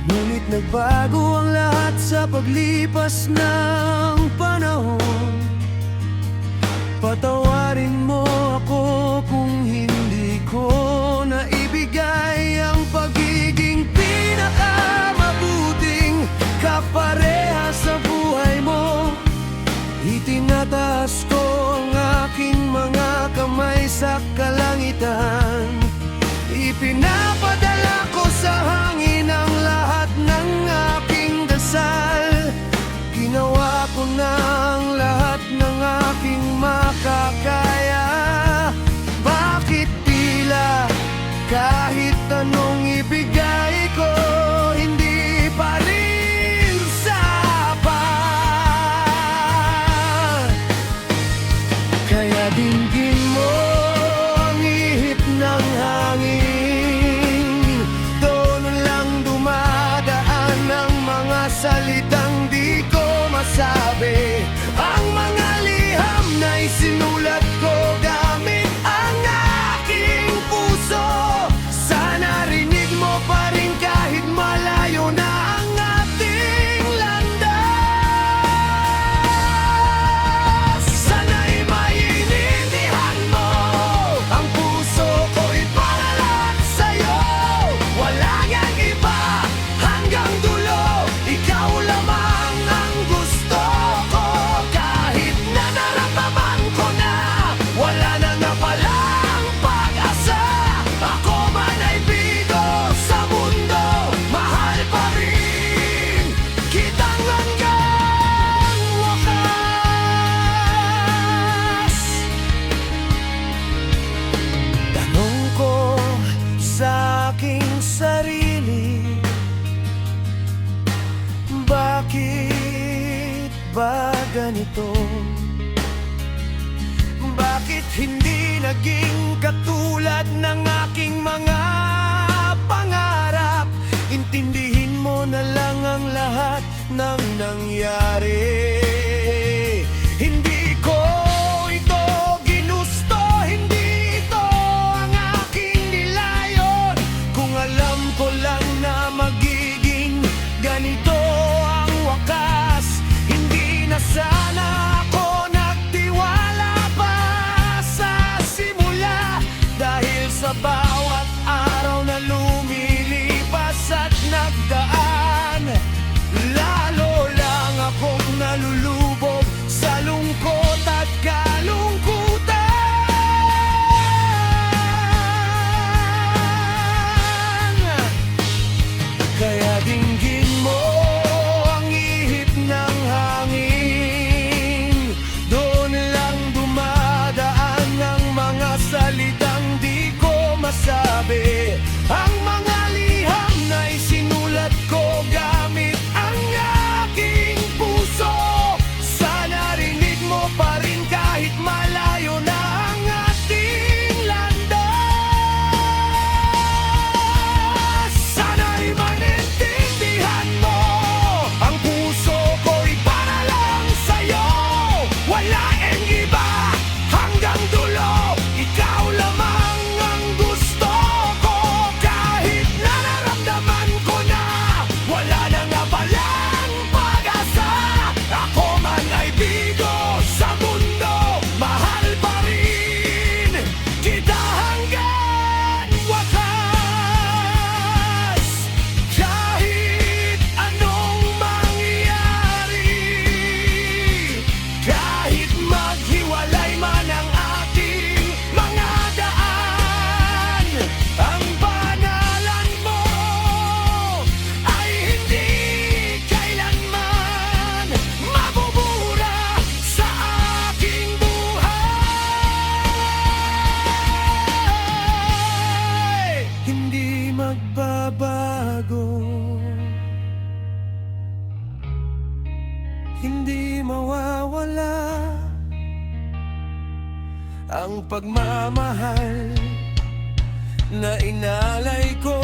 Ngunit nagbago ang lahat sa paglipas ng panahon. Patawarin mo ako kung hindi ko naibigay ang pagiging pinakamabuting kapareha sa buhay mo. Itinataas ko ang aking mga kamay sa kalangitan. Ipinapadala ko sa hangin ang lahat ng aking dasal. Ginawa ko na ang lahat ng aking makakaya. Bakit tila kahit anong ibigay ko, hindi pa rin sapat? Kaya dinggin mo ang ihip ng hangin. Doon lang dumadaan ang mga salitang di ko masabi. Ang mga liham na isinulat ko gamit ang aking puso. Sana rinig mo pa rin kahit malayo na ang ating landas. Sana'y maintindihan mo, ang puso ko'y para lang sa'yo. Wala ngang iba hanggang dulo, ikaw lamang ang gusto ko. Kahit na nararamdaman ko na wala na nga palang pag-asa, ako man ay bigo sa mundo, mahal pa rin kitang hanggang wakas. Tanong ko sa aking sarili, bakit ba ganito? Bakit hindi naging katulad ng aking mga pangarap? Intindihin mo na lang ang lahat ng nangyari. Hindi ko ito ginusto, hindi ito ang aking nilayon. Kung alam ko lang na magiging ganito ang wakas, hindi na sana ako nagtiwala pa sa simula. Dahil sa bawat araw na lumilipas at nagdaan, lalo lang akong nalulubog sa lungkot at kalungkutan. Kaya dinggin mo ang ihip ng hangin. Doon lang dumadaan ang mga salitang di ko masabi. Ang mga liham na isinulat ko gamit ang aking puso. Sana rinig mo pa rin kahit malayo na ang ating landas. Sana'y maintindihan mo, ang puso ko'y para lang sa'yo. Wala ang iba hanggang dulo, ikaw lamang ang gusto ko. Kahit nararamdaman ko na wala na nga palang pag-asa, ako man ay bigo sa mundo, mahal pa rin kita hanggang wakas. Kahit anong mangyari, kahit maghiwalay man ang ating mga daan, ang pangalan mo ay hindi kailanman mabubura sa aking buhay. Hindi magbabago, hindi mawawala ang pagmamahal na inalay ko